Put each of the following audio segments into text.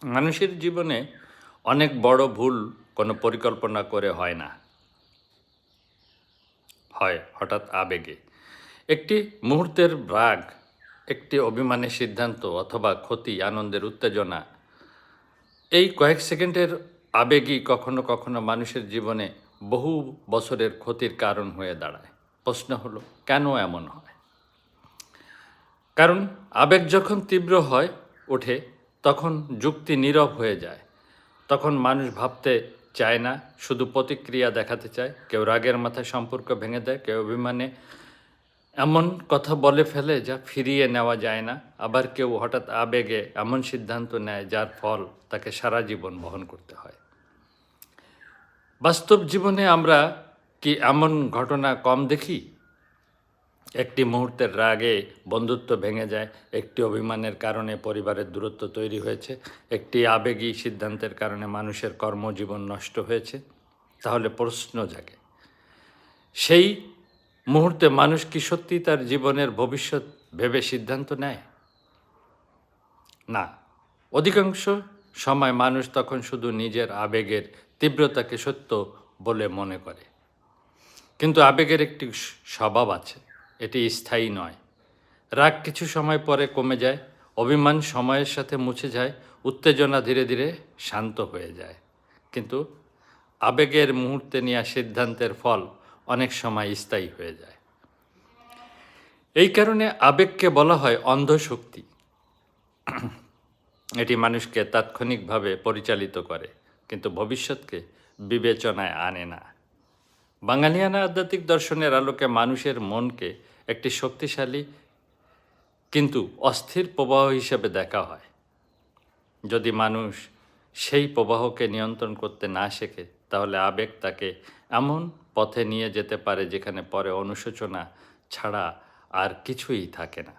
মানুষের জীবনে অনেক বড় ভুল কোনো পরিকল্পনা করে হয় না, হয় হঠাৎ আবেগে। একটি মুহূর্তের রাগ, একটি অভিমানের সিদ্ধান্ত অথবা ক্ষতি, আনন্দের উত্তেজনা, এই কয়েক সেকেন্ডের আবেগই কখনো কখনো মানুষের জীবনে বহু বছরের ক্ষতির কারণ হয়ে দাঁড়ায়। প্রশ্ন হলো, কেন এমন হয়? কারণ আবেগ যখন তীব্র হয় ওঠে, তখন যুক্তি নীরব হয়ে যায়। তখন মানুষ ভাবতে চায় না, শুধু প্রতিক্রিয়া দেখাতে চায়। কেউ রাগের মাথায় সম্পর্ক ভেঙে দেয়, কেউ অভিমানে এমন কথা বলে ফেলে যা ফিরিয়ে নেওয়া যায় না। আবার কেউ হঠাৎ আবেগে এমন সিদ্ধান্ত নেয় যার ফল তাকে সারা জীবন বহন করতে হয়। বাস্তব জীবনে আমরা কি এমন ঘটনা কম দেখি? একটি মুহূর্তের রাগে বন্ধুত্ব ভেঙে যায়, একটি অভিমানের কারণে পরিবারের দূরত্ব তৈরি হয়েছে, একটি আবেগী সিদ্ধান্তের কারণে মানুষের কর্মজীবন নষ্ট হয়েছে। তাহলে প্রশ্ন জাগে, সেই মুহূর্তে মানুষ কি সত্যি তার জীবনের ভবিষ্যৎ ভেবে সিদ্ধান্ত নেয়? না, অধিকাংশ সময় মানুষ তখন শুধু নিজের আবেগের তীব্রতাকে সত্য বলে মনে করে। কিন্তু আবেগের একটি স্বভাব আছে, এটি স্থায়ী নয়। রাগ কিছু সময় পরে কমে যায়, অভিমান সময়ের সাথে মুছে যায়, উত্তেজনা ধীরে ধীরে শান্ত হয়ে যায়। কিন্তু আবেগের মুহূর্তে নেওয়া সিদ্ধান্তের ফল অনেক সময় স্থায়ী হয়ে যায়। এই কারণে আবেগকে বলা হয় অন্ধ শক্তি। এটি মানুষকে তাৎক্ষণিকভাবে পরিচালিত করে, কিন্তু ভবিষ্যৎকে বিবেচনায় আনে না। বাঙালিয়ানা আধ্যাত্মিক দর্শনের আলোকে মানুষের মনকে একটি শক্তিশালী কিন্তু অস্থির প্রবাহ হিসেবে দেখা হয়। যদি মানুষ সেই প্রবাহকে নিয়ন্ত্রণ করতে না শেখে, তাহলে আবেগ তাকে এমন পথে নিয়ে যেতে পারে যেখানে পরে অনুশোচনা ছাড়া আর কিছুই থাকে না।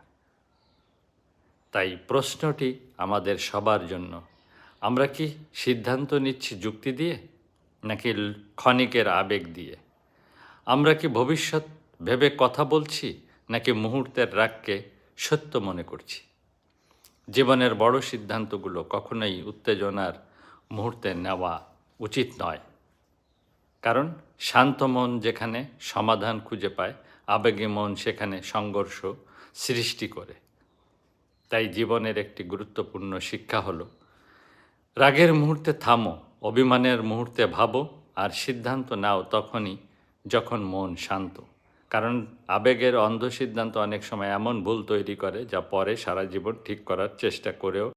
তাই প্রশ্নটি আমাদের সবার জন্য, আমরা কি সিদ্ধান্ত নিচ্ছি যুক্তি দিয়ে নাকি ক্ষণিকের আবেগ দিয়ে? আমরা কি ভবিষ্যৎ ভেবে কথা বলছি নাকি মুহূর্তের রাগকে সত্য মনে করছি? জীবনের বড় সিদ্ধান্তগুলো কখনোই উত্তেজনার মুহূর্তে নেওয়া উচিত নয়, কারণ শান্ত মন যেখানে সমাধান খুঁজে পায়, আবেগী মন সেখানে সংঘর্ষ সৃষ্টি করে। তাই জীবনের একটি গুরুত্বপূর্ণ শিক্ষা হলো, রাগের মুহূর্তে থামো, অভিমানের মুহূর্তে ভাবো, আর সিদ্ধান্ত নাও তখনই যখন মন শান্ত। কারণ আবেগের অন্ধ সিদ্ধান্ত অনেক সময় এমন ভুল তৈরি করে যা পরে সারা জীবন ঠিক করার চেষ্টা করেও